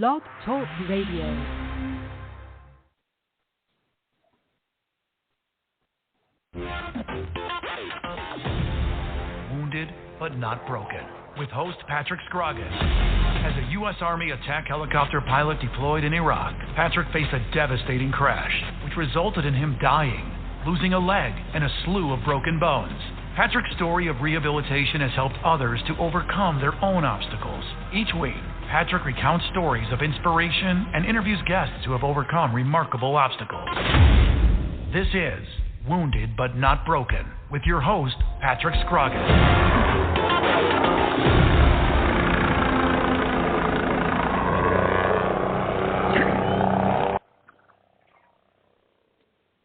Blog Talk Radio. Wounded but not broken, with host Patrick Scroggins. As a U.S. Army attack helicopter pilot deployed in Iraq, Patrick faced a devastating crash, which resulted in him dying, losing a leg, and a slew of broken bones. Patrick's story of rehabilitation has helped others to overcome their own obstacles. Each week, Patrick recounts stories of inspiration and interviews guests who have overcome remarkable obstacles. This is Wounded but Not Broken, with your host, Patrick Scroggins.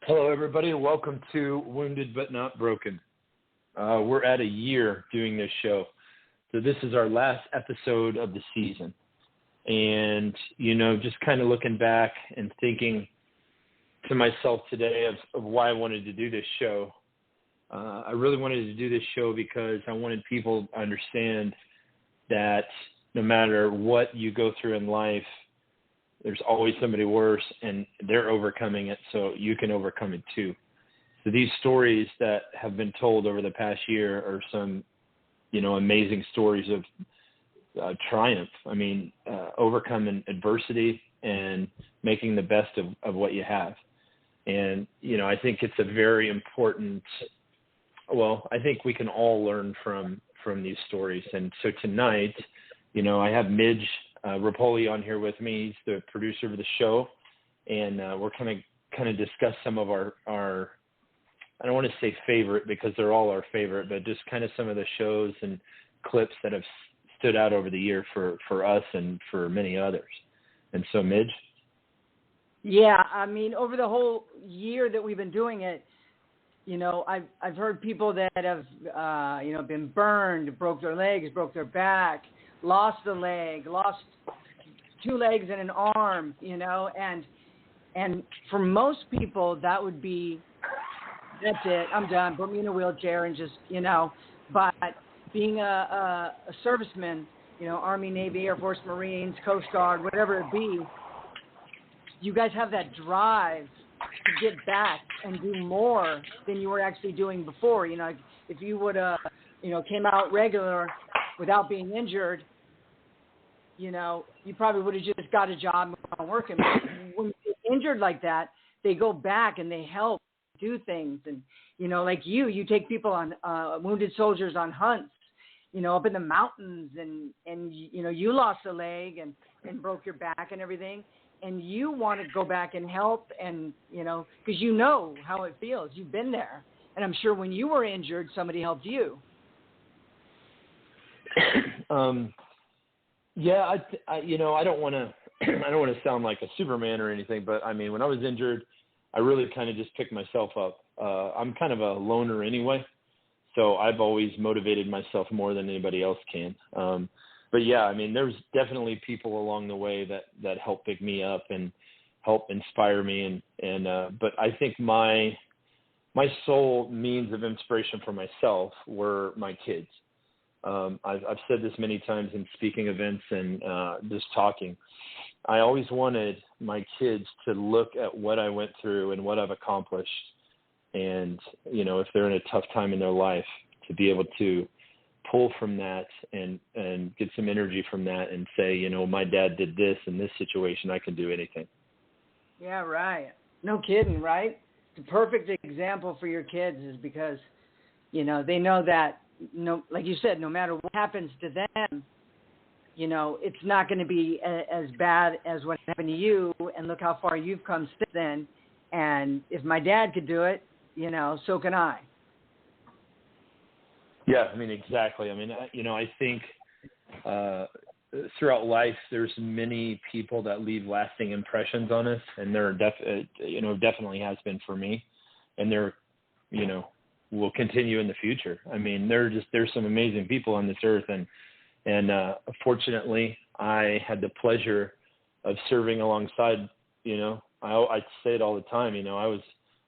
Hello, everybody. Welcome to Wounded but Not Broken. We're at a year doing this show. So this is our last episode of the season. And, just kind of looking back and thinking to myself today of why I wanted to do this show. I really wanted to do this show because I wanted people to understand that no matter what you go through in life, there's always somebody worse, and they're overcoming it, so you can overcome it too. So these stories that have been told over the past year are some, amazing stories of triumph. Overcoming adversity and making the best of what you have. And, I think it's a very important, I think we can all learn from these stories. And so tonight, I have Midge Rapoli on here with me. He's the producer of the show. And we're kind of discuss some of our, I don't want to say favorite because they're all our favorite, but just kind of some of the shows and clips that have stood out over the year for us and for many others. And so, Midge? Yeah, over the whole year that we've been doing it, I've heard people that have, been burned, broke their legs, broke their back, lost a leg, lost 2 legs and an arm, and for most people that would be, that's it, I'm done, put me in a wheelchair and just, but being a serviceman, Army, Navy, Air Force, Marines, Coast Guard, whatever it be, you guys have that drive to get back and do more than you were actually doing before. If you would have, came out regular without being injured, you probably would have just got a job and working. When you get injured like that, they go back and they help do things. And, like you take people on, wounded soldiers on hunts, up in the mountains and you lost a leg and broke your back and everything. And you want to go back and help and, because how it feels. You've been there. And I'm sure when you were injured, somebody helped you. Yeah, I don't want to sound like a Superman or anything, but when I was injured, I really kind of just picked myself up. I'm kind of a loner anyway, so I've always motivated myself more than anybody else can. But yeah, there's definitely people along the way that help pick me up and help inspire me. But I think my sole means of inspiration for myself were my kids. I've said this many times in speaking events and just talking. I always wanted my kids to look at what I went through and what I've accomplished. And, if they're in a tough time in their life, to be able to pull from that and get some energy from that and say, my dad did this in this situation, I can do anything. Yeah, right. No kidding, right? The perfect example for your kids is because, they know that, like you said, no matter what happens to them, it's not going to be as bad as what happened to you, and look how far you've come since then. And if my dad could do it, so can I. Yeah, exactly. I think throughout life, there's many people that leave lasting impressions on us, and there are definitely has been for me, and there, will continue in the future. There's some amazing people on this earth, and fortunately, I had the pleasure of serving alongside. I say it all the time.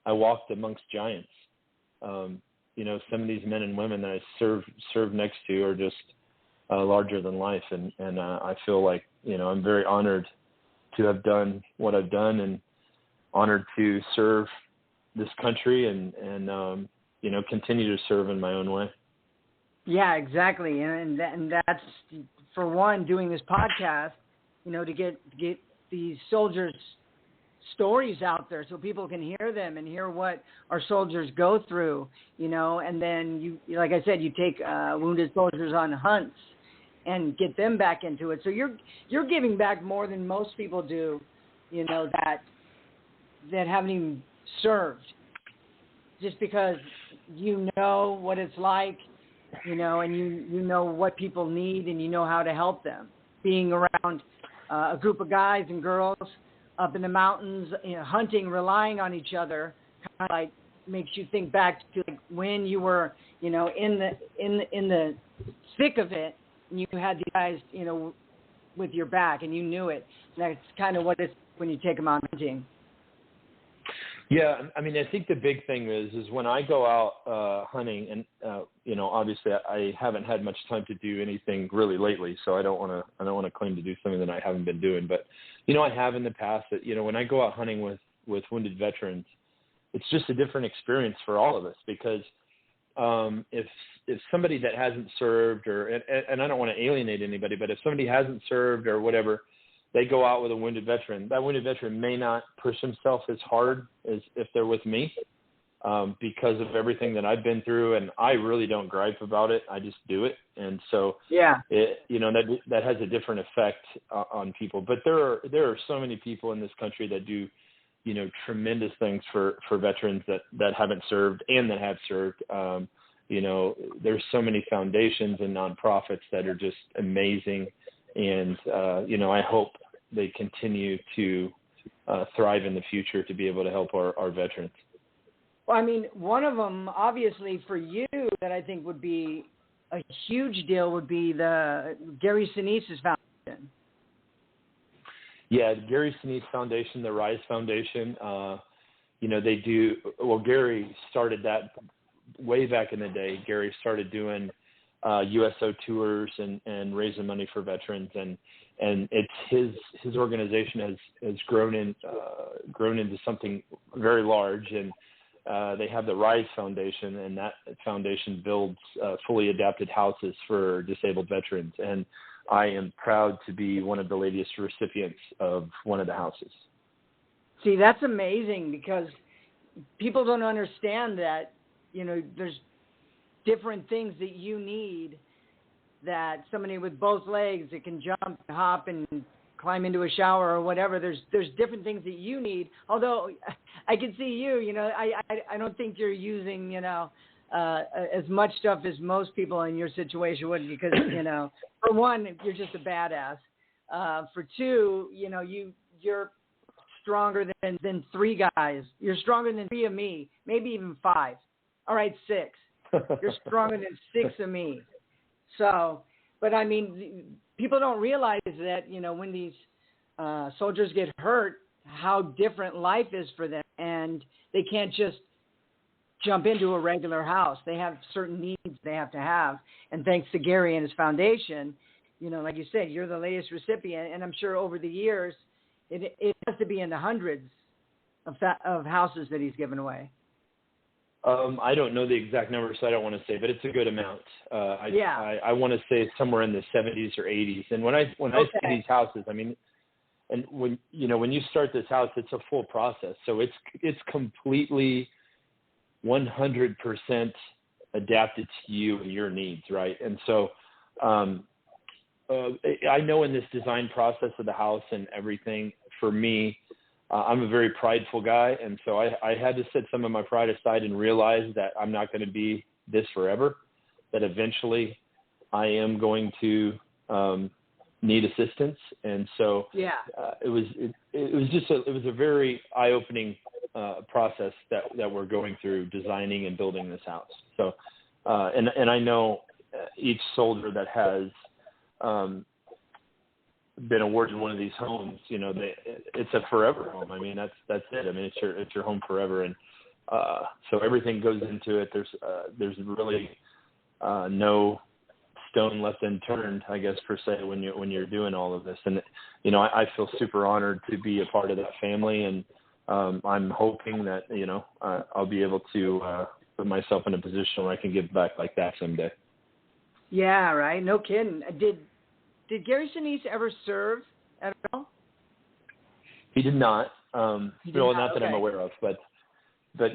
I walked amongst giants. Some of these men and women that I served next to are just larger than life. And I feel like, I'm very honored to have done what I've done and honored to serve this country and continue to serve in my own way. Yeah, exactly. And that's, for one, doing this podcast, to get these soldiers' stories out there so people can hear them and hear what our soldiers go through, and then you, like I said, you take wounded soldiers on hunts and get them back into it. So you're giving back more than most people do, that haven't even served, just because you know what it's like, and you know what people need, and you know how to help them. Being around a group of guys and girls up in the mountains, hunting, relying on each other, kind of like makes you think back to like when you were, in the thick of it, and you had the guys, with your back, and you knew it. And that's kind of what it's when you take them out hunting. Yeah, I mean, I think the big thing is when I go out hunting, and obviously I haven't had much time to do anything really lately, so I don't want to claim to do something that I haven't been doing. But I have in the past that when I go out hunting with wounded veterans, it's just a different experience for all of us, because if somebody that hasn't served, and I don't want to alienate anybody, but if somebody hasn't served or whatever, they go out with a wounded veteran. That wounded veteran may not push himself as hard as if they're with me, because of everything that I've been through, and I really don't gripe about it. I just do it, and so that has a different effect on people. But there are so many people in this country that do tremendous things for veterans that haven't served and that have served. There's so many foundations and nonprofits that are just amazing. And, I hope they continue to thrive in the future to be able to help our veterans. Well, I mean, one of them, obviously, for you that I think would be a huge deal would be the Gary Sinise's foundation. Yeah, the Gary Sinise Foundation, the RISE Foundation, they do – well, Gary started that way back in the day. Gary started doing USO tours and raising money for veterans, and it's his organization has grown into something very large, and they have the RISE Foundation, and that foundation builds fully adapted houses for disabled veterans, and I am proud to be one of the latest recipients of one of the houses. See, that's amazing, because people don't understand that there's different things that you need, that somebody with both legs that can jump, hop, and climb into a shower or whatever. There's different things that you need. Although I can see you, I don't think you're using, as much stuff as most people in your situation would, because, for one, you're just a badass. For two, you're stronger than three guys. You're stronger than three of me, maybe even five. All right, six. You're stronger than six of me. So, but I mean, people don't realize that, when these soldiers get hurt, how different life is for them. And they can't just jump into a regular house. They have certain needs they have to have. And thanks to Gary and his foundation, like you said, you're the latest recipient. And I'm sure over the years, it has to be in the hundreds of houses that he's given away. I don't know the exact number, so I don't want to say, but it's a good amount. I want to say somewhere in the 70s or 80s. And when I see these houses, I mean, and when you start this house, it's a full process. So it's completely 100% adapted to you and your needs, right? And so I know in this design process of the house and everything, for me, I'm a very prideful guy, and so I had to set some of my pride aside and realize that I'm not going to be this forever, that eventually I am going to need assistance. And so it was a very eye-opening process that we're going through designing and building this house. So and I know each soldier that has been awarded one of these homes, it's a forever home. I mean, that's it. I mean, it's your home forever. And so everything goes into it. There's really no stone left unturned, I guess, per se, when you're doing all of this. And, you know, I feel super honored to be a part of that family. And I'm hoping that, you know, I'll be able to put myself in a position where I can give back like that someday. Yeah, right. No kidding. Did Gary Sinise ever serve at all? He did not. Not that I'm okay. aware of, but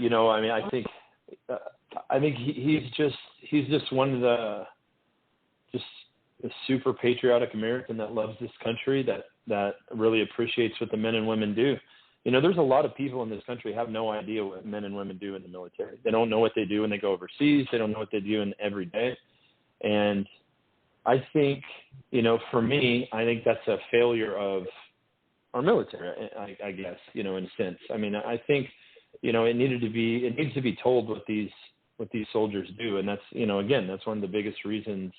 you know, I mean, I think he's just one of just a super patriotic American that loves this country, that really appreciates what the men and women do. You know, there's a lot of people in this country who have no idea what men and women do in the military. They don't know what they do when they go overseas. They don't know what they do in every day. And I think, you know, for me, I think that's a failure of our military, I guess, you know, in a sense. I mean, I think, you know, it needs to be told what these soldiers do. And that's, you know, again, that's one of the biggest reasons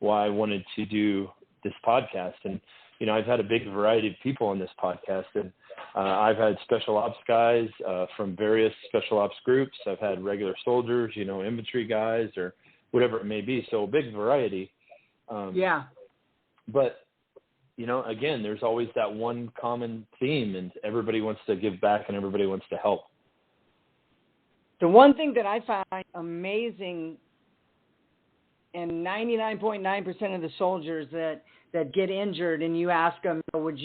why I wanted to do this podcast. And, you know, I've had a big variety of people on this podcast, and I've had special ops guys from various special ops groups. I've had regular soldiers, you know, infantry guys or whatever it may be. So a big variety. Yeah. But, you know, again, there's always that one common theme, and everybody wants to give back and everybody wants to help. The one thing that I find amazing, and 99.9% of the soldiers that get injured, and you ask them, did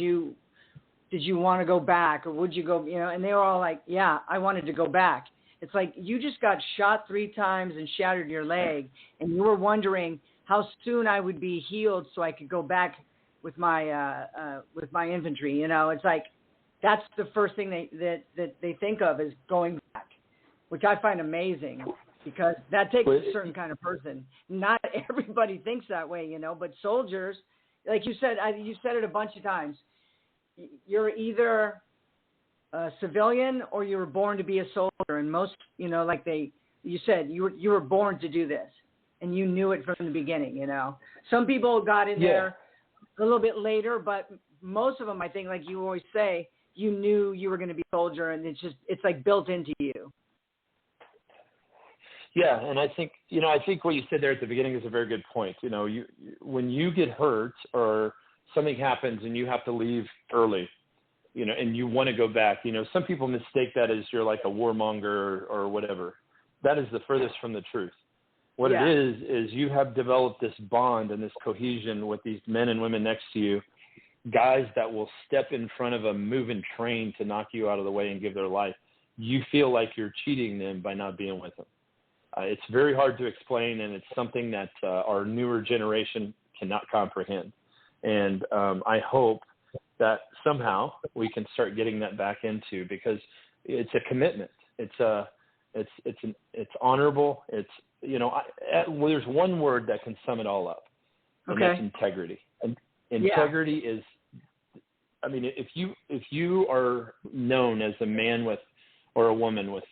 you want to go back, or would you go, you know, and they were all like, yeah, I wanted to go back. It's like you just got shot 3 times and shattered your leg, and you were wondering how soon I would be healed so I could go back with my infantry. You know, it's like that's the first thing that they think of is going back, which I find amazing, because that takes a certain kind of person. Not everybody thinks that way, you know, but soldiers, like you said, you said it a bunch of times, you're either a civilian or you were born to be a soldier. And most, you know, like you said, you were born to do this, and you knew it from the beginning, you know. Some people got in there a little bit later, but most of them, I think, like you always say, you knew you were going to be a soldier, and it's like built into you. Yeah, and I think what you said there at the beginning is a very good point. You know, when you get hurt or something happens and you have to leave early, you know, and you want to go back, you know, some people mistake that as you're like a warmonger or whatever. That is the furthest from the truth. What it is you have developed this bond and this cohesion with these men and women next to you, guys that will step in front of a moving train to knock you out of the way and give their life. You feel like you're cheating them by not being with them. It's very hard to explain, and it's something that our newer generation cannot comprehend. And I hope that somehow we can start getting that back into, because it's a commitment. It's honorable. It's, you know, there's one word that can sum it all up, and that's integrity. And integrity is, I mean, if you are known as a man with, or a woman with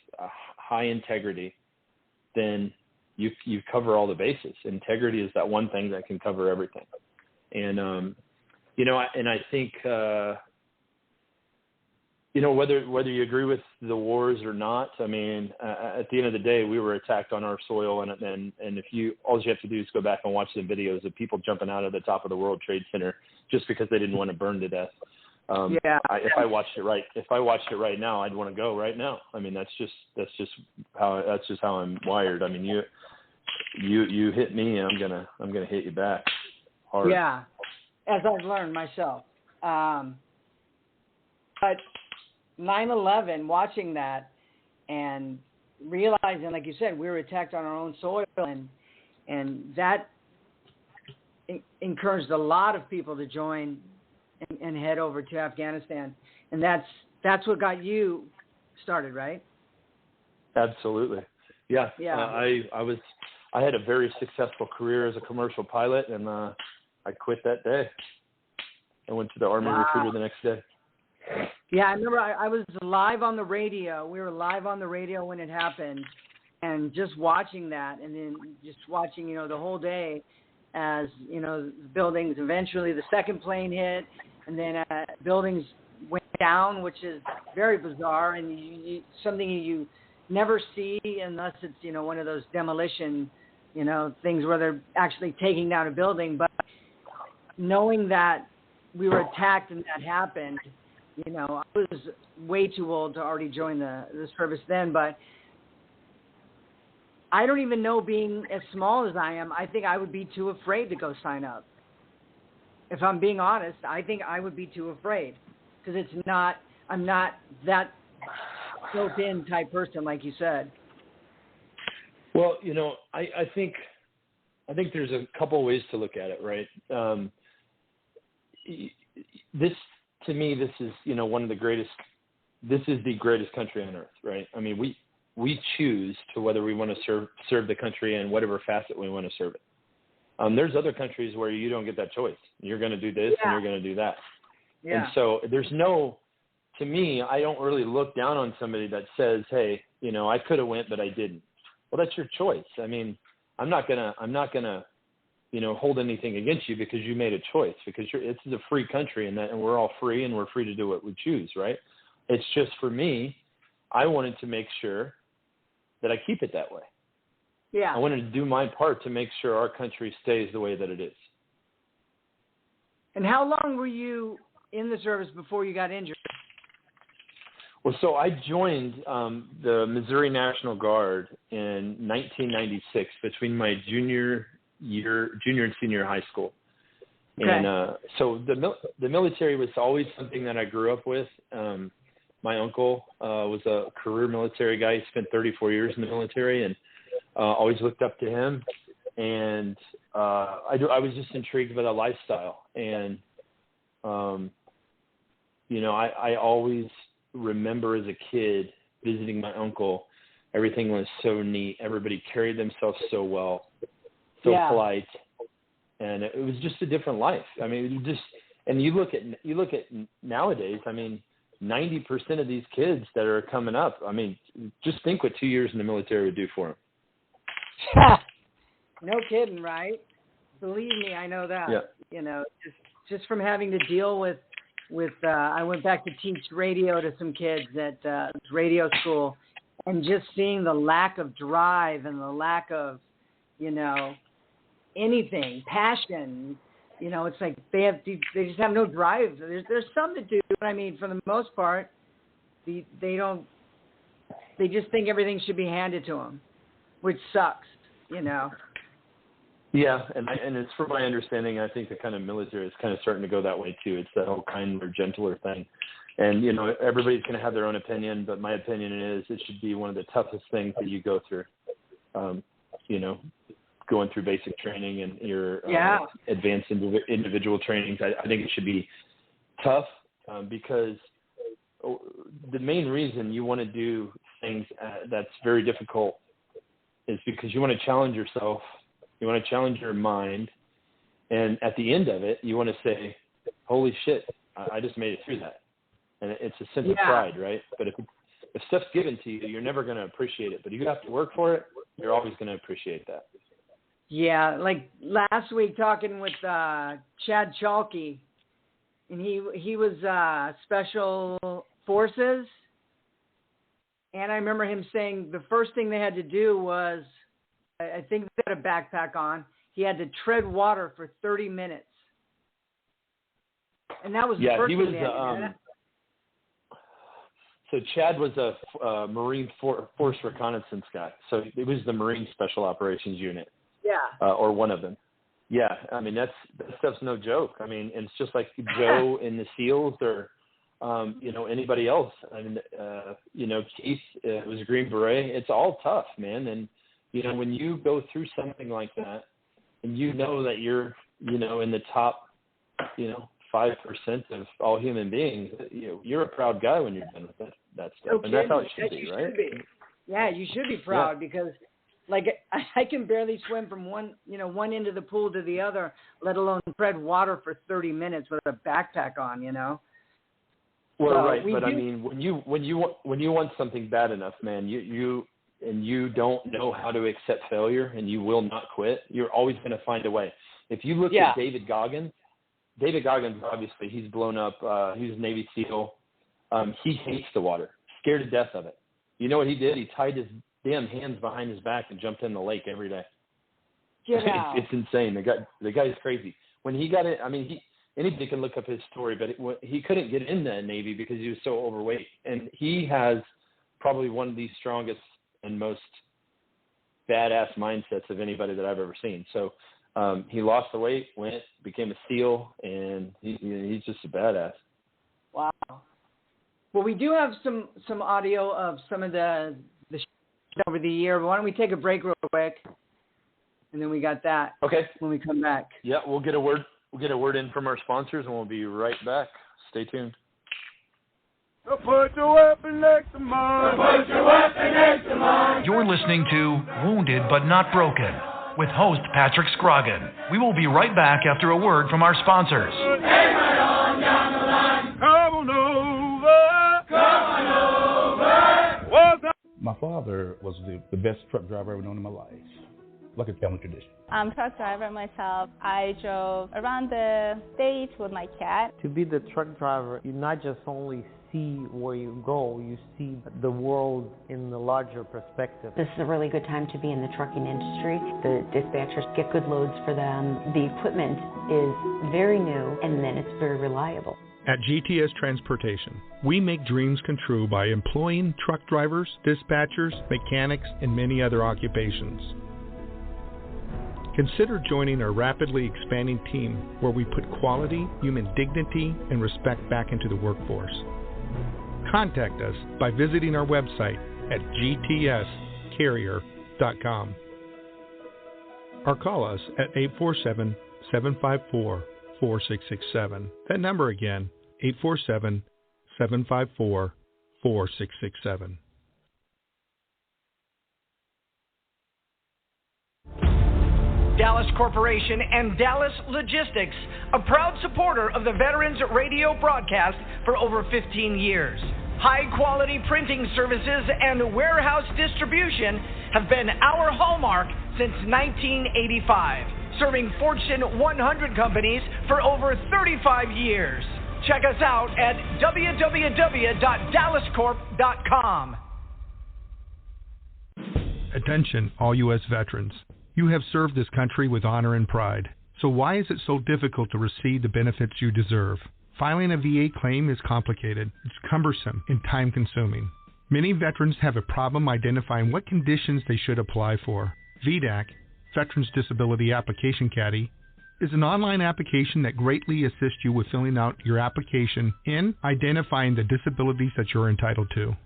high integrity, then you cover all the bases. Integrity is that one thing that can cover everything. And, you know, and I think, you know, whether you agree with the wars or not, I mean, at the end of the day, we were attacked on our soil. And if all you have to do is go back and watch the videos of people jumping out of the top of the World Trade Center just because they didn't want to burn to death. If I watched it right now, I'd want to go right now. I mean, that's just how I'm wired. I mean, you hit me, I'm gonna hit you back hard. Yeah, as I've learned myself. But 9/11, watching that and realizing, like you said, we were attacked on our own soil, and that encouraged a lot of people to join and head over to Afghanistan. And that's what got you started, right? Absolutely. Yeah. Yeah. I had a very successful career as a commercial pilot, and I quit that day. I went to the Army recruiter the next day. Yeah, I remember I was live on the radio. We were live on the radio when it happened, and just watching that, and then just watching, you know, the whole day as, you know, the buildings, eventually the second plane hit, and then buildings went down, which is very bizarre, and something you never see unless it's, you know, one of those demolition things where they're actually taking down a building. But knowing that we were attacked and that happened, I was way too old to already join the service then. But I don't even know, being as small as I am, I think I would be too afraid to go sign up. If I'm being honest, I think I would be too afraid because I'm not that built-in type person, like you said. Well, I think there's a couple ways to look at it, right? To me, this is, one of the greatest. This is the greatest country on earth, right? I mean, we choose to whether we want to serve the country in whatever facet we want to serve it. There's other countries where you don't get that choice. You're going to do this and you're going to do that. Yeah. And so to me, I don't really look down on somebody that says, hey, I could have went, but I didn't. Well, that's your choice. I mean, I'm not gonna, hold anything against you because you made a choice, because it's a free country and we're all free and we're free to do what we choose. Right. It's just, for me, I wanted to make sure that I keep it that way. Yeah. I wanted to do my part to make sure our country stays the way that it is. And how long were you in the service before you got injured? Well, so I joined the Missouri National Guard in 1996 between my junior and senior high school. Okay. And so the military was always something that I grew up with. My uncle was a career military guy. He spent 34 years in the military, and always looked up to him. And I was just intrigued by the lifestyle. And, I always remember as a kid visiting my uncle. Everything was so neat. Everybody carried themselves so well, so polite. And it was just a different life. I mean, and you look at nowadays, I mean, 90% of these kids that are coming up, I mean, just think what 2 years in the military would do for them. No kidding, right? Believe me, I know that. Yeah. Just from having to deal with I went back to teach radio to some kids at radio school, and just seeing the lack of drive and the lack of, anything, passion. It's like they just have no drive. There's some that do, but I mean, for the most part, they don't. They just think everything should be handed to them, which sucks. Yeah, and it's from my understanding, I think the kind of military is kind of starting to go that way too. It's that whole kinder, gentler thing. And, everybody's going to have their own opinion, but my opinion is it should be one of the toughest things that you go through, going through basic training and your advanced individual trainings. I think it should be tough because the main reason you want to do things that's very difficult is because you want to challenge yourself. You want to challenge your mind. And at the end of it, you want to say, holy shit, I just made it through that. And it's a sense of pride, right? But if stuff's given to you, you're never going to appreciate it. But if you have to work for it, you're always going to appreciate that. Yeah, like last week talking with Chad Chalky, and he was Special Forces. And I remember him saying the first thing they had to do was, I think they had a backpack on. He had to tread water for 30 minutes. And that was the first thing they had to do. So Chad was a Marine Force Reconnaissance guy. So it was the Marine Special Operations Unit. Yeah. Or one of them. Yeah. I mean, that stuff's no joke. I mean, it's just like Joe in the SEALs or, anybody else. I mean, Keith was a Green Beret. It's all tough, man. And, when you go through something like that and that you're, in the top, 5% of all human beings, you're a proud guy when you're done with that stuff. Okay, and that's how it should be, right? Yeah, you should be proud because, like, I can barely swim from one end of the pool to the other, let alone tread water for 30 minutes with a backpack on, Well, so right, but I mean, when you want something bad enough, man, you don't know how to accept failure and you will not quit, you're always going to find a way. If you look at David Goggins, obviously, he's blown up. He's a Navy SEAL. He hates the water, scared to death of it. You know what he did? He tied his damn hands behind his back and jumped in the lake every day. Get out. It's insane. The guy's crazy. When he got in, I mean, anybody can look up his story, but he couldn't get in the Navy because he was so overweight. And he has probably one of the strongest and most badass mindsets of anybody that I've ever seen. So he lost the weight, became a SEAL, and he's just a badass. Wow. Well, we do have some audio of some of the over the year. But why don't we take a break real quick, and then we got that. Okay. When we come back. Yeah, we'll get a word in from our sponsors, and we'll be right back. Stay tuned. So put your weapon next to mine. Put your weapon next to mine. You're listening to Wounded But Not Broken with host Patrick Scroggin. We will be right back after a word from our sponsors. Hey, right on down the line. Come on over. Come on over. What's up? My father was the best truck driver I've ever known in my life. Like a family tradition. I'm a truck driver myself. I drove around the state with my cat. To be the truck driver, you not just only see where you go, you see the world in the larger perspective. This is a really good time to be in the trucking industry. The dispatchers get good loads for them. The equipment is very new, and then it's very reliable. At GTS Transportation, we make dreams come true by employing truck drivers, dispatchers, mechanics, and many other occupations. Consider joining our rapidly expanding team where we put quality, human dignity, and respect back into the workforce. Contact us by visiting our website at gtscarrier.com or call us at 847-754-4667. That number again, 847-754-4667. Dallas Corporation and Dallas Logistics, a proud supporter of the Veterans Radio broadcast for over 15 years. High-quality printing services and warehouse distribution have been our hallmark since 1985, serving Fortune 100 companies for over 35 years. Check us out at www.dallascorp.com. Attention, all U.S. veterans. You have served this country with honor and pride. So why is it so difficult to receive the benefits you deserve? Filing a VA claim is complicated, it's cumbersome, and time-consuming. Many veterans have a problem identifying what conditions they should apply for. VDAC, Veterans Disability Application Caddy, is an online application that greatly assists you with filling out your application and identifying the disabilities that you're entitled to.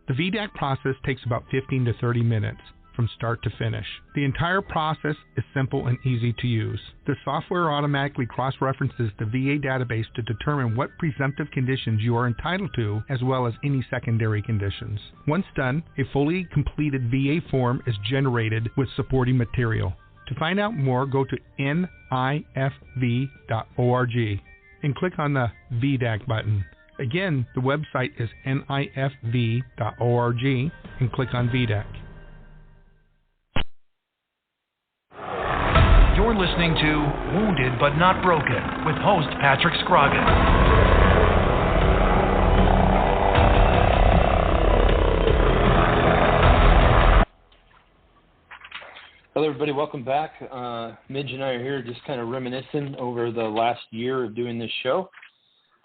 The VDAC process takes about 15 to 30 minutes. From start to finish. The entire process is simple and easy to use. The software automatically cross-references the VA database to determine what presumptive conditions you are entitled to, as well as any secondary conditions. Once done, a fully completed VA form is generated with supporting material. To find out more, go to nifv.org and click on the VDAC button. Again, the website is nifv.org and click on VDAC. You're listening to Wounded But Not Broken with host Patrick Scroggin. Hello, everybody. Welcome back. Midge and I are here just kind of reminiscing over the last year of doing this show.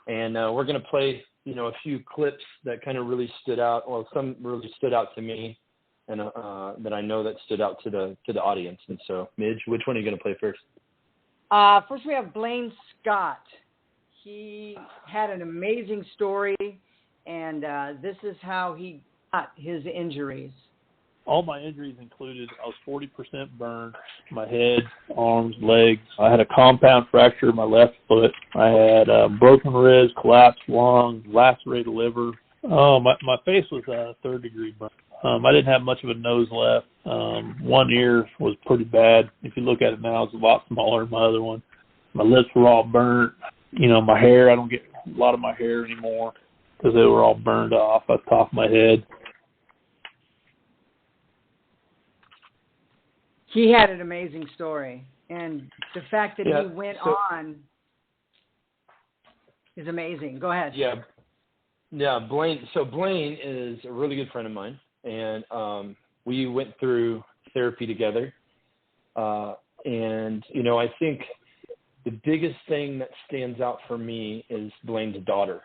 And we're going to play, a few clips that kind of really stood out. Well, some really stood out to me. And that I know that stood out to the audience. And so, Midge, which one are you going to play first? First we have Blaine Scott. He had an amazing story, and this is how he got his injuries. All my injuries included, I was 40% burned, my head, arms, legs. I had a compound fracture in my left foot. I had broken ribs, collapsed lung, lacerated liver. Oh, my face was third-degree burn. I didn't have much of a nose left. One ear was pretty bad. If you look at it now, it's a lot smaller than my other one. My lips were all burnt. My hair, I don't get a lot of my hair anymore because they were all burned off at the top of my head. He had an amazing story. And the fact that he went on is amazing. Go ahead. Yeah, Blaine. So Blaine is a really good friend of mine. And we went through therapy together. And, you know, I think the biggest thing that stands out for me is Blaine's daughter.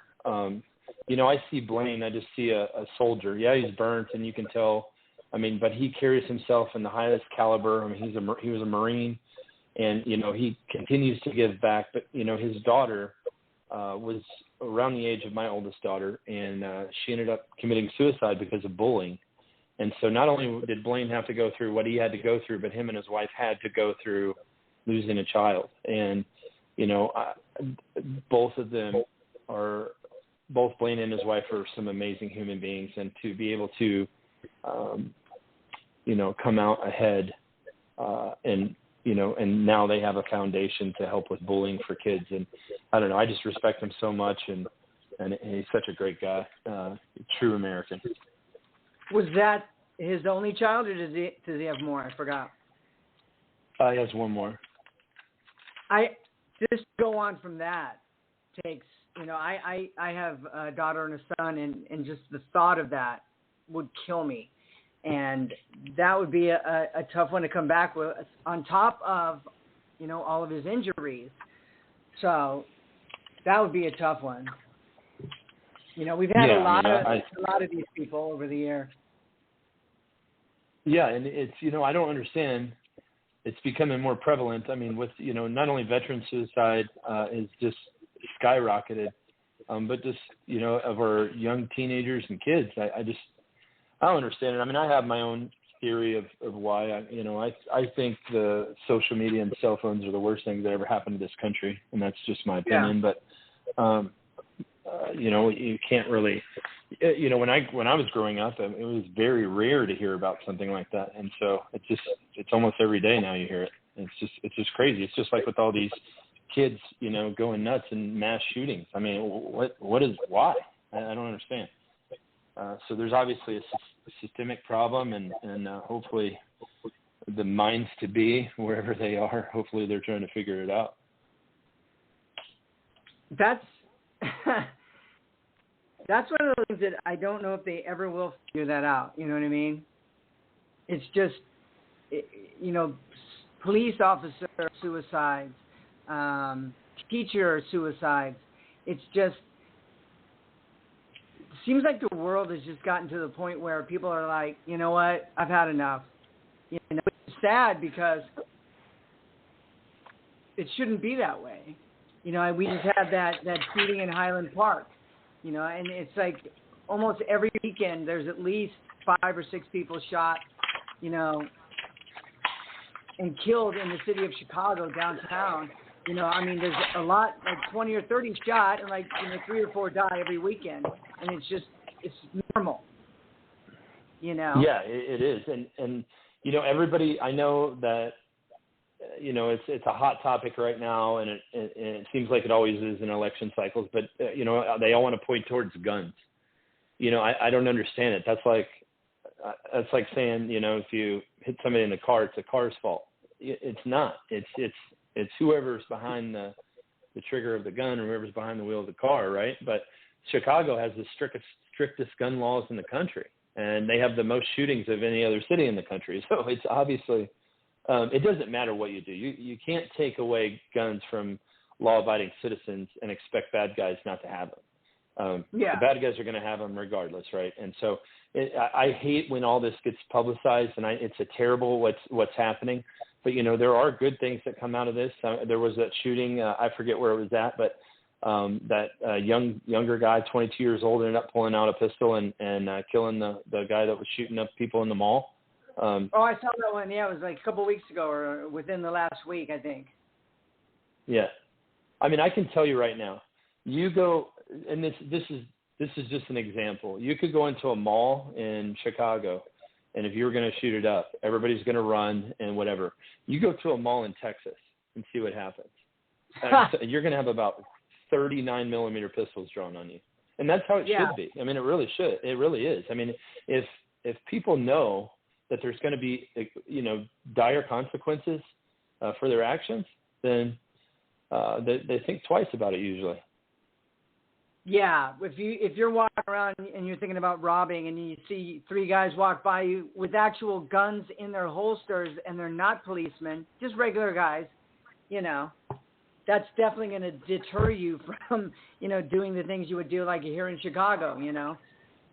You know, I see Blaine, I just see a soldier. Yeah, he's burnt, and you can tell. I mean, but he carries himself in the highest caliber. I mean, he was a Marine, and, you know, he continues to give back. But, you know, his daughter was around the age of my oldest daughter, and she ended up committing suicide because of bullying. And so not only did Blaine have to go through what he had to go through, but him and his wife had to go through losing a child. And, you know, both of them are, both Blaine and his wife are some amazing human beings. And to be able to, you know, come out ahead and, you know, and now they have a foundation to help with bullying for kids. And I don't know, I just respect him so much. And he's such a great guy, true American. Was that his only child, or does he have more? I forgot. He has one more. I just go on from that takes, you know, I have a daughter and a son, and just the thought of that would kill me. And that would be a tough one to come back with, on top of, you know, all of his injuries. So that would be a tough one. You know, we've had a lot of these people over the year. Yeah, and it's, you know, I don't understand. It's becoming more prevalent. I mean, with, you know, not only veteran suicide is just skyrocketed, but just, you know, of our young teenagers and kids. I don't understand it. I mean, I have my own theory of why. I think the social media and cell phones are the worst things that ever happened to this country, and that's just my opinion. Yeah. But you know, you can't really, you know, when I was growing up, it was very rare to hear about something like that, and so it's almost every day now you hear it. It's just crazy. It's just like with all these kids, you know, going nuts and mass shootings. I mean, why? I don't understand. So there's obviously a systemic problem, and hopefully the minds to be, wherever they are, hopefully they're trying to figure it out. That's one of the things that I don't know if they ever will figure that out. You know what I mean? It's just, you know, police officer suicides, teacher suicides. It's just, it seems like the world has just gotten to the point where people are like, you know what, I've had enough. You know, it's sad because it shouldn't be that way. You know, we just had that shooting in Highland Park. You know, and it's like almost every weekend there's at least 5 or 6 people shot, you know, and killed in the city of Chicago downtown. You know, I mean, there's a lot, like 20 or 30 shot, and like, you know, 3 or 4 die every weekend, and it's normal. You know. Yeah, it is, and you know, everybody. I know that. You know, it's a hot topic right now, and it seems like it always is in election cycles. But you know, they all want to point towards guns. You know, I don't understand it. That's like saying, you know, if you hit somebody in the car, it's the car's fault. It's not. It's whoever's behind the trigger of the gun, or whoever's behind the wheel of the car, right? But Chicago has the strictest gun laws in the country, and they have the most shootings of any other city in the country. So it's obviously. It doesn't matter what you do. You can't take away guns from law-abiding citizens and expect bad guys not to have them. The bad guys are going to have them regardless, right? And so I hate when all this gets publicized, and it's a terrible what's happening. But, you know, there are good things that come out of this. There was that shooting. I forget where it was at, but that younger guy, 22 years old, ended up pulling out a pistol and killing the guy that was shooting up people in the mall. I saw that one. Yeah, it was like a couple of weeks ago, or within the last week, I think. Yeah, I mean, I can tell you right now. You go, and this is just an example. You could go into a mall in Chicago, and if you were going to shoot it up, everybody's going to run and whatever. You go to a mall in Texas and see what happens. You're going to have about 39 millimeter pistols drawn on you, and that's how it should be. I mean, it really should. It really is. I mean, if people know that there's going to be, you know, dire consequences for their actions, then they think twice about it usually. Yeah, if you're walking around and you're thinking about robbing and you see 3 guys walk by you with actual guns in their holsters and they're not policemen, just regular guys, that's definitely going to deter you from, doing the things you would do like here in Chicago,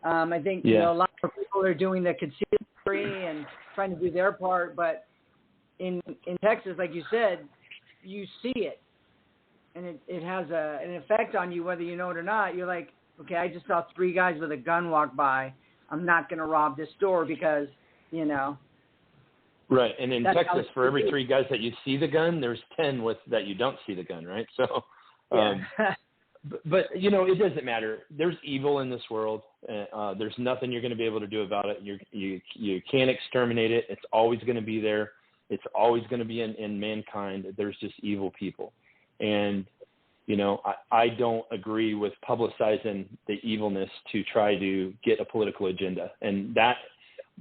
I think, a lot of people are doing the concealed carry and trying to do their part, but in Texas, like you said, you see it. And it has an effect on you whether you know it or not. You're like, okay, I just saw 3 guys with a gun walk by. I'm not going to rob this store because, Right, and in Texas, for every 3 guys that you see the gun, there's 10 that you don't see the gun, right? So, but it doesn't matter. There's evil in this world. There's nothing you're going to be able to do about it. You can't exterminate it. It's always going to be there. It's always going to be in mankind. There's just evil people. And, I don't agree with publicizing the evilness to try to get a political agenda. And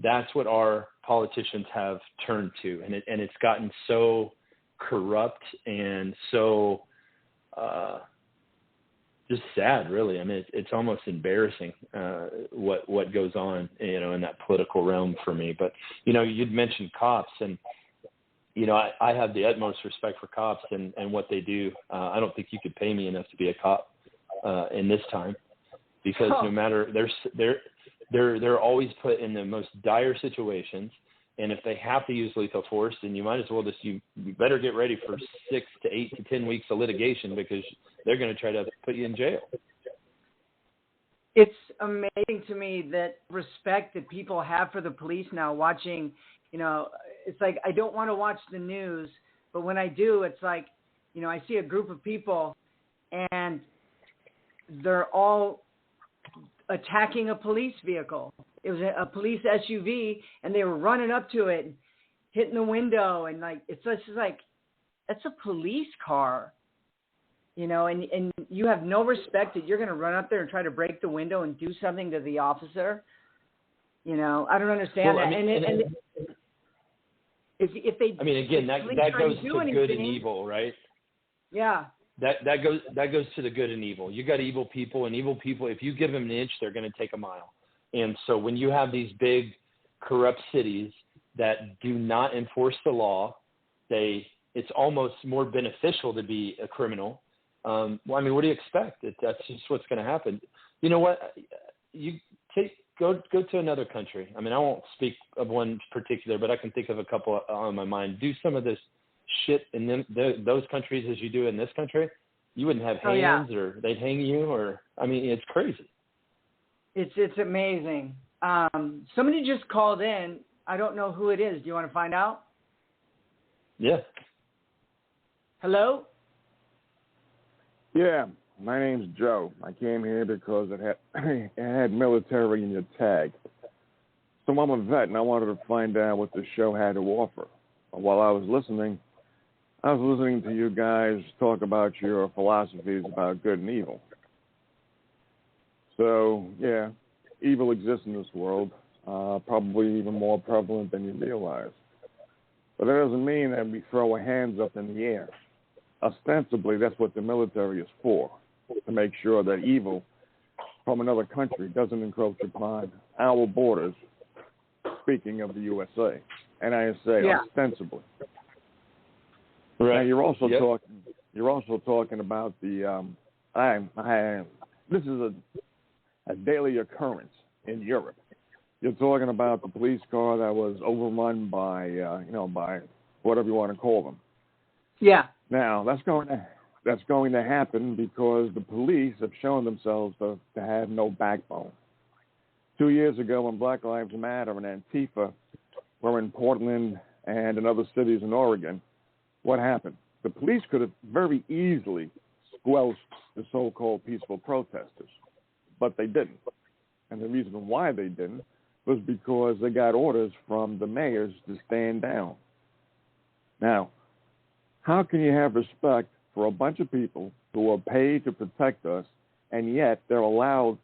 that's what our politicians have turned to. And it's gotten so corrupt and so just sad, really. I mean, it's almost embarrassing what goes on, in that political realm for me. But, you'd mentioned cops, and I have the utmost respect for cops and what they do. I don't think you could pay me enough to be a cop in this time, because no matter they're always put in the most dire situations, and if they have to use lethal force, then you might as well you better get ready for 6 to 8 to 10 weeks of litigation, because they're going to try to put you in jail. It's amazing to me that respect that people have for the police now. Watching, it's like I don't want to watch the news, but when I do, it's like, I see a group of people and they're all attacking a police vehicle. It was a police SUV, and they were running up to it, hitting the window, and it's just like, that's a police car, and you have no respect that you're going to run up there and try to break the window and do something to the officer. I don't understand that. And if they, again, that goes to good and evil, right? Yeah. That goes to the good and evil. You got evil people, and evil people, if you give them an inch, they're going to take a mile. And so when you have these big, corrupt cities that do not enforce the law, it's almost more beneficial to be a criminal. What do you expect? That's just what's going to happen. You know what? Go to another country. I won't speak of one particular, but I can think of a couple on my mind. Do some of this shit in those countries as you do in this country. You wouldn't have hands, or they'd hang you, or it's crazy. It's amazing. Somebody just called in. I don't know who it is. Do you want to find out? Yeah. Hello? Yeah, my name's Joe. I came here because it had military in your tag. So I'm a vet, and I wanted to find out what the show had to offer. While I was listening to you guys talk about your philosophies about good and evil. So, yeah, evil exists in this world, probably even more prevalent than you realize. But that doesn't mean that we throw our hands up in the air. Ostensibly, that's what the military is for, to make sure that evil from another country doesn't encroach upon our borders, speaking of the USA. And I say ostensibly. Right. Now, you're also talking about the this is a daily occurrence in Europe. You're talking about the police car that was overrun by by whatever you want to call them. Yeah. Now that's going to happen because the police have shown themselves to have no backbone. 2 years ago, when Black Lives Matter and Antifa were in Portland and in other cities in Oregon, what happened? The police could have very easily squelched the so-called peaceful protesters, but they didn't. And the reason why they didn't was because they got orders from the mayors to stand down. Now, how can you have respect for a bunch of people who are paid to protect us, and yet they're allowed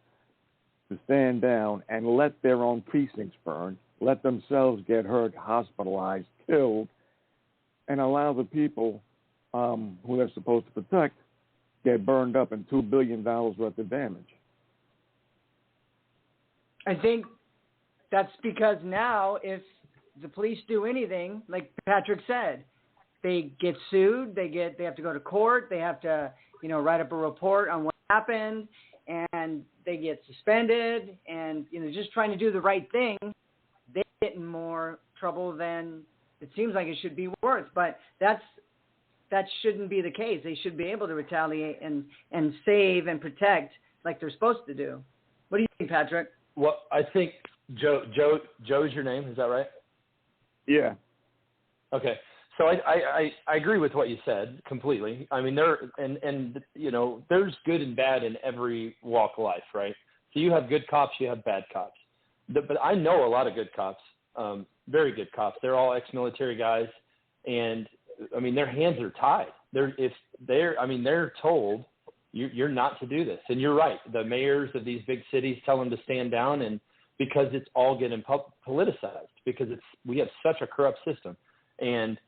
to stand down and let their own precincts burn, let themselves get hurt, hospitalized, killed, and allow the people who they're supposed to protect get burned up and $2 billion worth of damage? I think that's because now if the police do anything, like Patrick said, they get sued, they have to go to court, they have to, write up a report on what happened, and they get suspended, and, just trying to do the right thing, they get in more trouble than it seems like it should be worth. But that shouldn't be the case. They should be able to retaliate and save and protect like they're supposed to do. What do you think, Patrick? Well, I think Joe's your name. Is that right? Yeah. Okay. So I agree with what you said completely. I mean, there's good and bad in every walk of life, right? So you have good cops, you have bad cops. But I know a lot of good cops, very good cops. They're all ex-military guys, and I mean, their hands are tied. They're told you're not to do this. And you're right. The mayors of these big cities tell them to stand down, and because it's all getting politicized, because we have such a corrupt system. And,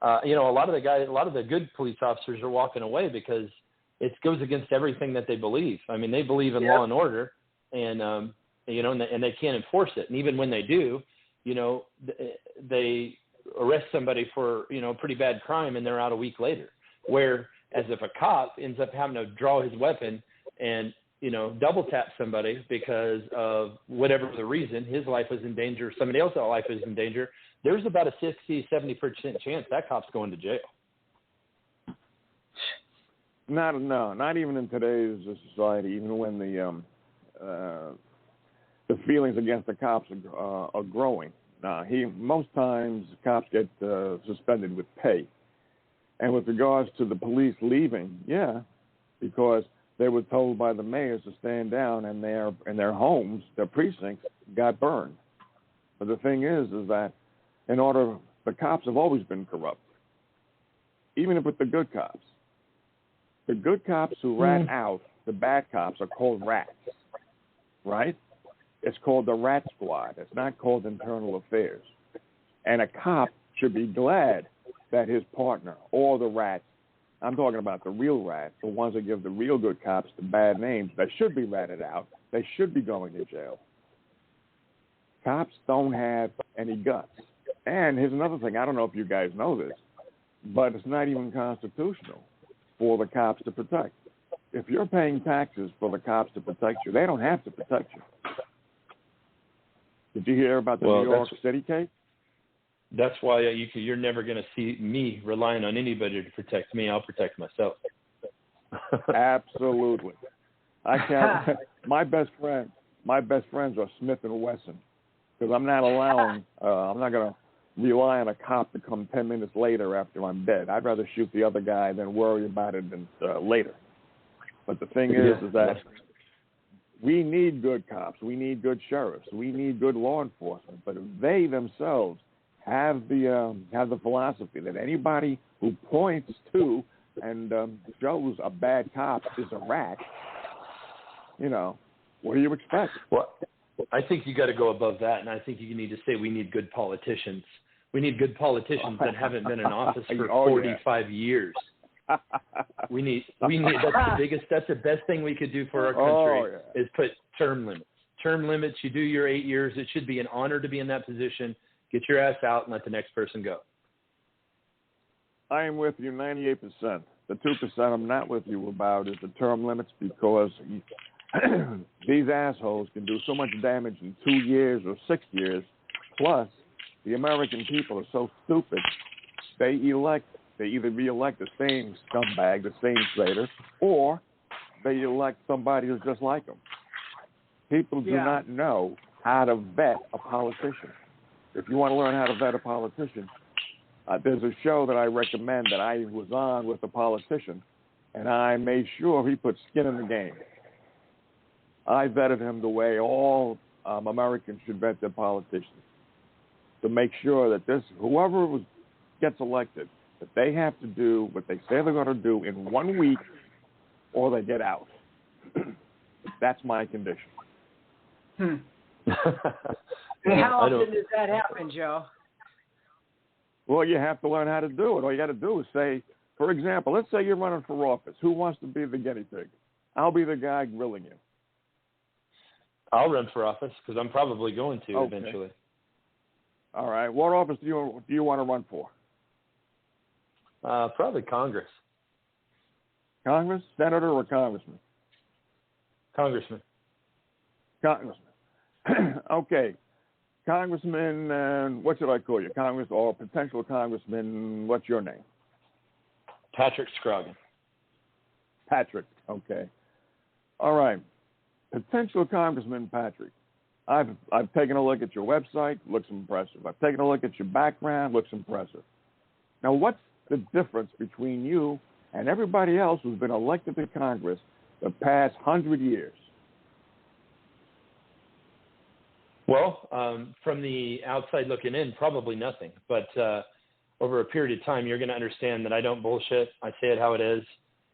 a lot of the good police officers are walking away because it goes against everything that they believe. I mean, they believe in law and order, and, and they can't enforce it. And even when they do, they arrest somebody for, a pretty bad crime, and they're out a week later. Whereas if a cop ends up having to draw his weapon and, double tap somebody because of whatever the reason, his life is in danger, somebody else's life is in danger, there's about a 60-70% chance that cop's going to jail. Not even in today's society, even when the feelings against the cops are growing. Most times cops get suspended with pay. And with regards to the police leaving, because they were told by the mayors to stand down, and their homes, their precincts, got burned. But the thing is that the cops have always been corrupt, even with the good cops. The good cops who rat out the bad cops are called rats, right? It's called the rat squad. It's not called internal affairs. And a cop should be glad that his partner, or the rats, I'm talking about the real rats, the ones that give the real good cops the bad names, that should be ratted out. They should be going to jail. Cops don't have any guts. And here's another thing. I don't know if you guys know this, but it's not even constitutional for the cops to protect. If you're paying taxes for the cops to protect you, they don't have to protect you. Did you hear about the New York City case? That's why you're never going to see me relying on anybody to protect me. I'll protect myself. Absolutely. I can't. My best friends are Smith & Wesson, because I'm not allowing. I'm not going to rely on a cop to come 10 minutes later after I'm dead. I'd rather shoot the other guy than worry about it later. But the thing is that we need good cops. We need good sheriffs. We need good law enforcement. But if they themselves have the philosophy that anybody who points to and shows a bad cop is a rat, what do you expect? Well, I think you got to go above that, and I think you need to say we need good politicians. We need good politicians that haven't been in office for 45 years. We need that's the best thing we could do for our country is put term limits. Term limits, you do your 8 years. It should be an honor to be in that position. Get your ass out and let the next person go. I am with you 98%. The 2% I'm not with you about is the term limits, because these assholes can do so much damage in 2 years or 6 years. Plus, the American people are so stupid, they either re-elect the same scumbag, the same traitor, or they elect somebody who's just like them. People do not know how to vet a politician. If you want to learn how to vet a politician, there's a show that I recommend that I was on with a politician, and I made sure he put skin in the game. I vetted him the way all Americans should vet their politicians, to make sure that whoever gets elected, that they have to do what they say they're going to do in 1 week, or they get out. That's my condition. How often does that happen, Joe? Well, you have to learn how to do it. All you got to do is say, For example, let's say you're running for office. Who wants to be the guinea pig? I'll be the guy grilling you. I'll run for office because I'm probably going to eventually. All right. What office do you want to run for? Probably Congress. Congress? Senator or congressman? Congressman. Congressman. Okay. Congressman, what should I call you? Congress or potential congressman, what's your name? Patrick Scroggin. Patrick, okay. All right. Potential Congressman Patrick. I've taken a look at your website, looks impressive. I've taken a look at your background, looks impressive. Now, what's the difference between you and everybody else who's been elected to Congress the past 100 years? Well, from the outside looking in, probably nothing. But over a period of time, you're going to understand that I don't bullshit. I say it how it is,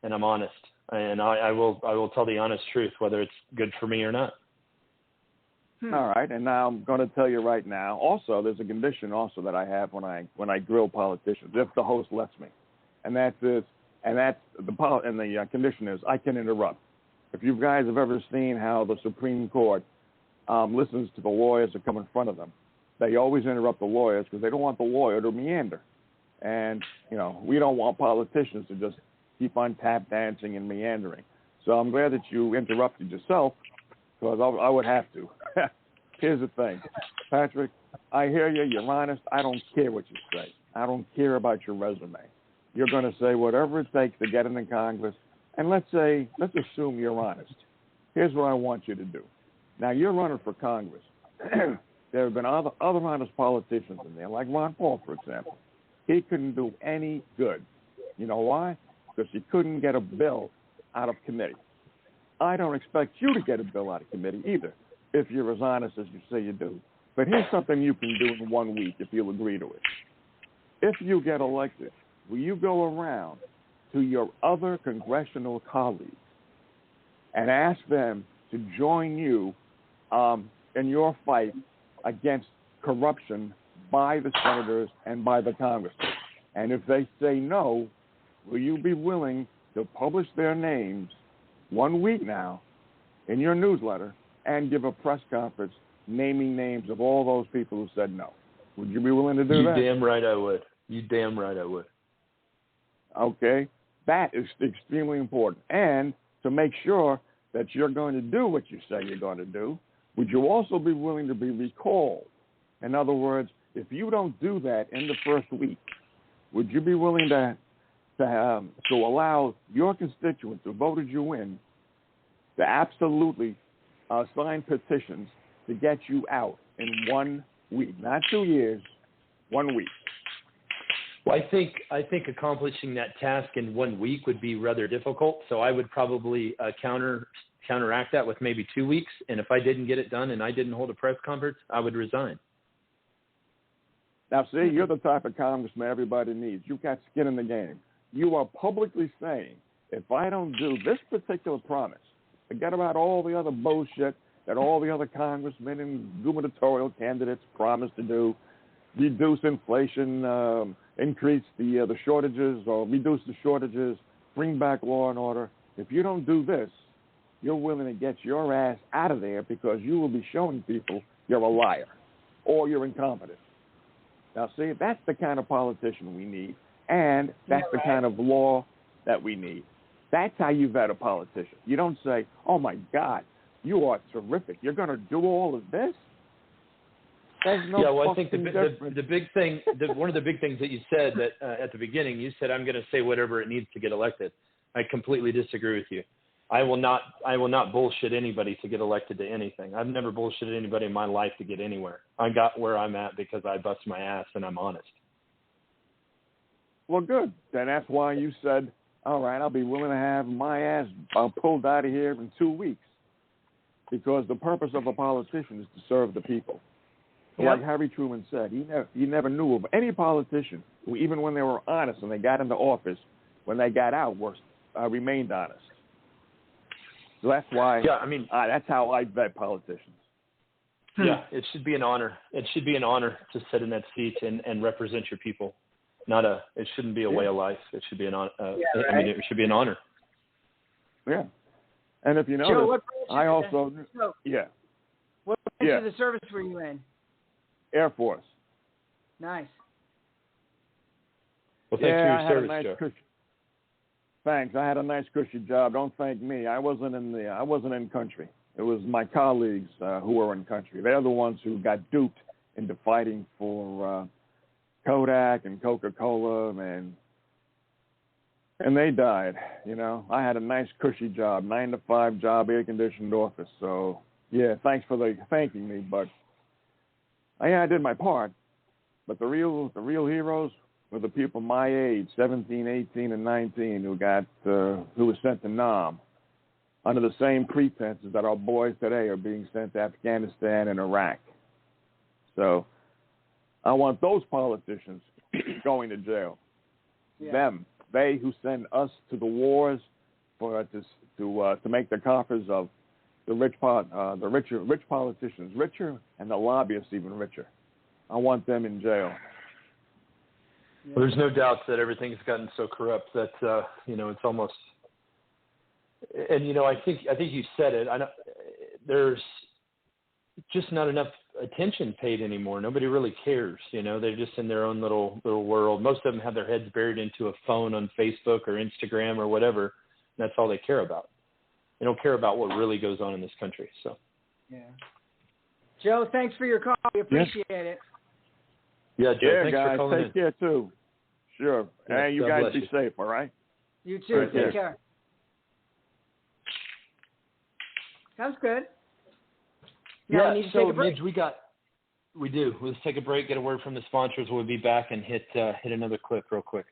and I'm honest. And I will tell the honest truth, whether it's good for me or not. All right, and now I'm going to tell you right now. Also, there's a condition also that I have when I grill politicians, if the host lets me, and the condition is I can interrupt. If you guys have ever seen how the Supreme Court listens to the lawyers that come in front of them, they always interrupt the lawyers because they don't want the lawyer to meander, and we don't want politicians to just keep on tap dancing and meandering. So I'm glad that you interrupted yourself, because I would have to. Here's the thing, Patrick, I hear you, you're honest. I don't care what you say. I don't care about your resume. You're going to say whatever it takes to get into Congress, and let's assume you're honest. Here's what I want you to do. Now, you're running for Congress. There have been other honest politicians in there, like Ron Paul, for example. He couldn't do any good. You know why? Because he couldn't get a bill out of committee. I don't expect you to get a bill out of committee either, if you're as honest as you say you do. But here's something you can do in 1 week if you'll agree to it. If you get elected, will you go around to your other congressional colleagues and ask them to join you in your fight against corruption by the senators and by the congressmen? And if they say no, will you be willing to publish their names 1 week now in your newsletter and give a press conference naming names of all those people who said no? Would you be willing to do that? You damn right I would. You damn right I would. Okay. That is extremely important. And to make sure that you're going to do what you say you're going to do, would you also be willing to be recalled? In other words, if you don't do that in the first week, would you be willing to allow your constituents who voted you in to absolutely sign petitions to get you out in 1 week, not 2 years, 1 week? Well, I think accomplishing that task in 1 week would be rather difficult. So I would probably counteract that with maybe 2 weeks. And if I didn't get it done and I didn't hold a press conference, I would resign. Now, see, you're the type of congressman everybody needs. You've got skin in the game. You are publicly saying, if I don't do this particular promise, forget about all the other bullshit that all the other congressmen and gubernatorial candidates promised to do, reduce inflation, increase the shortages, or reduce the shortages, bring back law and order. If you don't do this, you're willing to get your ass out of there because you will be showing people you're a liar or you're incompetent. Now, see, that's the kind of politician we need, and that's the kind of law that we need. That's how you vet a politician. You don't say, oh, my God, you are terrific. You're going to do all of this? There's no I think the big thing, one of the big things that you said that at the beginning, you said, I'm going to say whatever it needs to get elected. I completely disagree with you. I will not bullshit anybody to get elected to anything. I've never bullshitted anybody in my life to get anywhere. I got where I'm at because I bust my ass and I'm honest. Well, good. Then that's why you said, all right, I'll be willing to have my ass pulled out of here in 2 weeks, because the purpose of a politician is to serve the people. Yep. Like Harry Truman said, he never knew of any politician who, even when they were honest and they got into office, when they got out, remained honest. So that's why. Yeah, I mean, that's how I vet politicians. Yeah, it should be an honor. It should be an honor to sit in that seat and represent your people. It shouldn't be a way of life. It should be an honor. Right? It should be an honor. Yeah. And if you notice, Joe, what What branch of the service were you in? Air Force. Well, Nice. thanks for your service, Joe. Thanks. I had a nice cushy job. Don't thank me. I wasn't in country. It was my colleagues who were in country. They're the ones who got duped into fighting for Kodak and Coca-Cola, and they died. You know, I had a nice cushy job, 9-to-5 job, air-conditioned office. So yeah, thanks for thanking me, but I did my part. But the real heroes were the people my age, 17, 18, and 19, who were sent to Nam under the same pretenses that our boys today are being sent to Afghanistan and Iraq. So I want those politicians going to jail. Yeah. They who send us to the wars to make the coffers of the rich politicians richer, and the lobbyists even richer. I want them in jail. Well, there's no doubt that everything's gotten so corrupt that it's almost. And I think you said it. There's just not enough attention paid anymore. Nobody really cares. They're just in their own little world. Most of them have their heads buried into a phone on Facebook or Instagram or whatever. And that's all they care about. They don't care about what really goes on in this country. So. Yeah. Joe, thanks for your call. We appreciate it. Yeah, Joe, thanks guys, for calling in. Take care too. Sure. Yeah, and you God guys be you. safe, all right? You too. Right, Take care. Sounds good. Now we need to take a break. Midge, we do. Let's take a break, get a word from the sponsors. We'll be back and hit another clip real quick.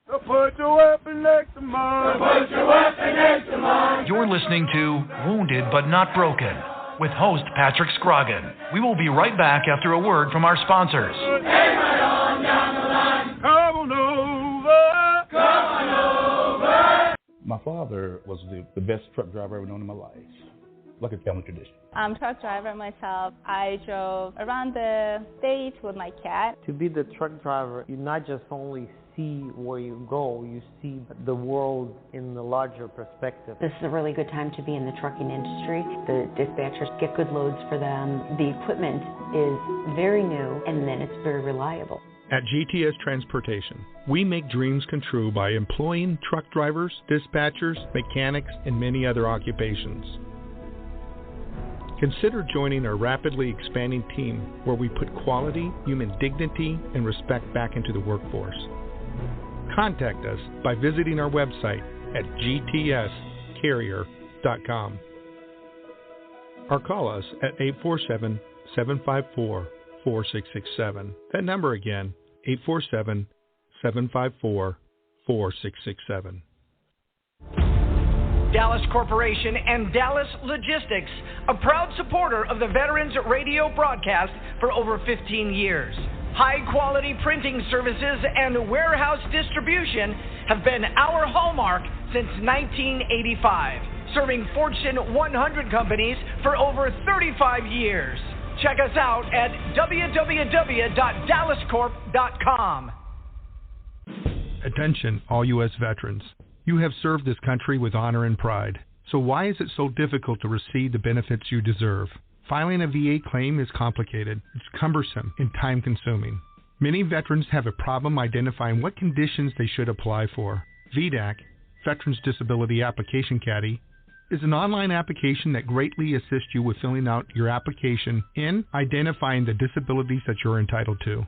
Put your weapon next to mine. Put your weapon next to mine. You're listening to Wounded But Not Broken with host Patrick Scroggin. We will be right back after a word from our sponsors. Hey, right on down the line. Come on over. Come on over. My father was the best truck driver I've ever known in my life. Like a family tradition. I'm a truck driver myself. I drove around the state with my cat. To be the truck driver, you not just only see where you go, you see the world in the larger perspective. This is a really good time to be in the trucking industry. The dispatchers get good loads for them. The equipment is very new, and then it's very reliable. At GTS Transportation, we make dreams come true by employing truck drivers, dispatchers, mechanics, and many other occupations. Consider joining our rapidly expanding team where we put quality, human dignity, and respect back into the workforce. Contact us by visiting our website at gtscarrier.com or call us at 847-754-4667. That number again, 847-754-4667. Dallas Corporation and Dallas Logistics, a proud supporter of the Veterans Radio broadcast for over 15 years. High-quality printing services and warehouse distribution have been our hallmark since 1985, serving Fortune 100 companies for over 35 years. Check us out at www.dallascorp.com. Attention, all U.S. veterans. You have served this country with honor and pride. So why is it so difficult to receive the benefits you deserve? Filing a VA claim is complicated, it's cumbersome, and time-consuming. Many veterans have a problem identifying what conditions they should apply for. VDAC, Veterans Disability Application Caddy, is an online application that greatly assists you with filling out your application and identifying the disabilities that you're entitled to.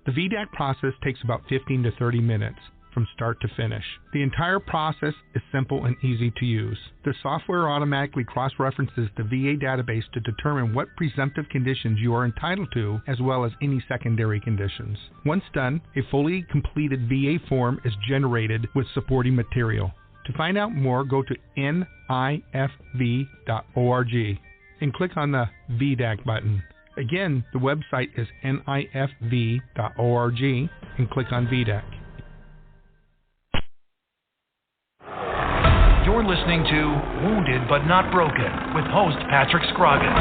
The VDAC process takes about 15 to 30 minutes. From start to finish. The entire process is simple and easy to use. The software automatically cross-references the VA database to determine what presumptive conditions you are entitled to, as well as any secondary conditions. Once done, a fully completed VA form is generated with supporting material. To find out more, go to nifv.org and click on the VDAC button. Again, the website is nifv.org and click on VDAC. You're listening to Wounded But Not Broken with host Patrick Scroggin.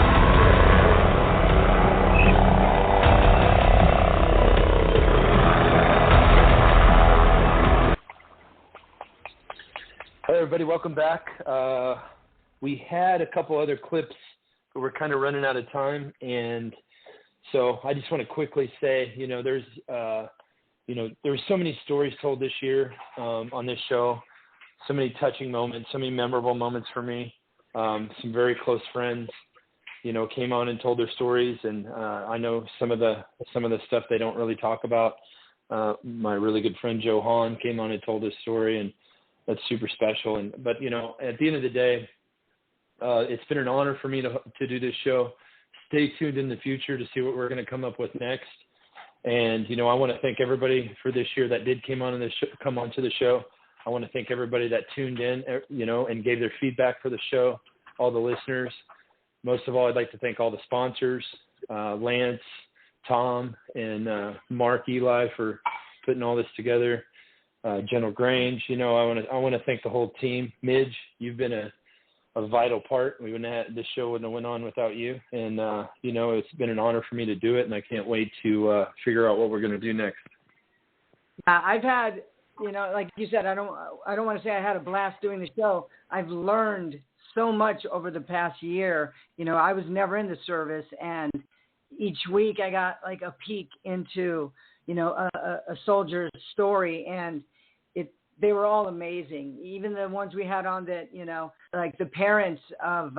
everybody. Welcome back. We had a couple other clips, but we're kind of running out of time. And so I just want to quickly say, there's so many stories told this year on this show, so many touching moments, so many memorable moments for me. Some very close friends, came on and told their stories. And I know some of the stuff they don't really talk about. My really good friend Joe Hahn came on and told his story, and that's super special. But at the end of the day, it's been an honor for me to do this show. Stay tuned in the future to see what we're going to come up with next. And I want to thank everybody for this year that did come onto the show. I want to thank everybody that tuned in, and gave their feedback for the show. All the listeners. Most of all, I'd like to thank all the sponsors, Lance, Tom, and Mark Eli for putting all this together. General Grange, I want to thank the whole team. Midge, you've been a vital part. This show wouldn't have went on without you. And it's been an honor for me to do it, and I can't wait to figure out what we're going to do next. I've had, like you said, I don't want to say I had a blast doing the show. I've learned so much over the past year. I was never in the service, and each week I got like a peek into, a soldier's story, and they were all amazing. Even the ones we had on that, like the parents of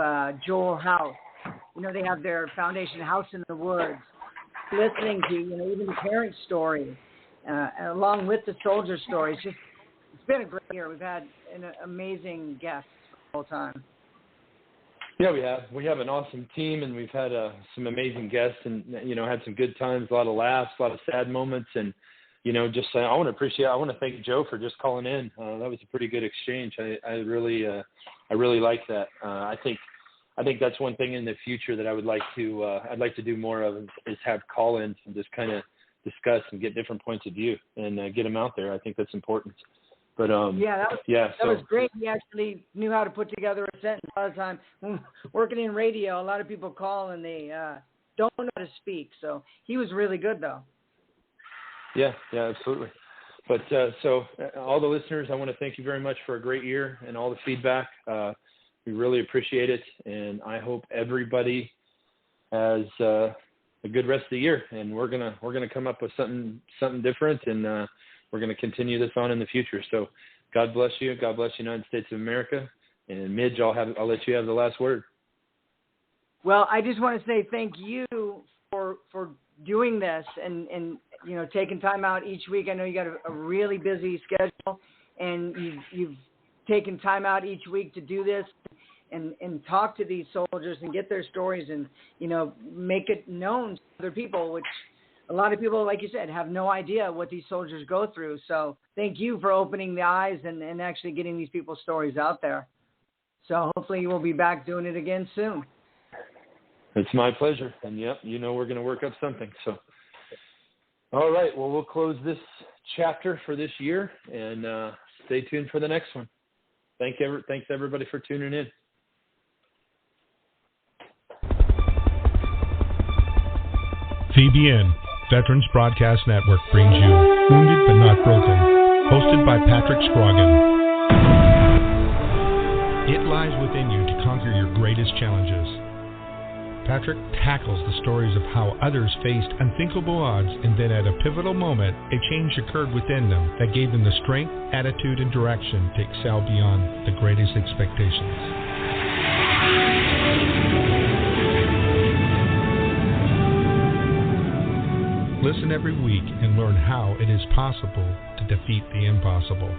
Joel House, they have their foundation House in the Woods, listening to, even the parents' story, along with the soldier stories. It's been a great year. We've had an amazing guest the whole time. Yeah, we have. We have an awesome team, and we've had some amazing guests, and had some good times, a lot of laughs, a lot of sad moments, and I want to thank Joe for just calling in. That was a pretty good exchange. I really like that. I think that's one thing in the future that I'd like to do more of is have call-ins and just kind of discuss and get different points of view and get them out there. I think that's important. But that was great. He actually knew how to put together a sentence. A lot of time working in radio, a lot of people call and they don't know how to speak. So he was really good, though. Yeah, absolutely. But so all the listeners, I want to thank you very much for a great year and all the feedback. We really appreciate it, and I hope everybody has a good rest of the year. And we're gonna come up with something different, and we're gonna continue this on in the future. So God bless you. God bless the United States of America. And Midge, I'll let you have the last word. Well, I just want to say thank you for doing this and taking time out each week. I know you got a really busy schedule, and you've taken time out each week to do this and talk to these soldiers and get their stories and, make it known to other people, which a lot of people, like you said, have no idea what these soldiers go through. So thank you for opening the eyes and actually getting these people's stories out there. So hopefully we'll be back doing it again soon. It's my pleasure. And, we're going to work up something. So, all right. Well, we'll close this chapter for this year and stay tuned for the next one. Thanks, everybody, for tuning in. VBN, Veterans Broadcast Network, brings you Wounded But Not Broken, hosted by Patrick Scroggin. It lies within you to conquer your greatest challenges. Patrick tackles the stories of how others faced unthinkable odds, and then at a pivotal moment, a change occurred within them that gave them the strength, attitude, and direction to excel beyond the greatest expectations. Listen every week and learn how it is possible to defeat the impossible.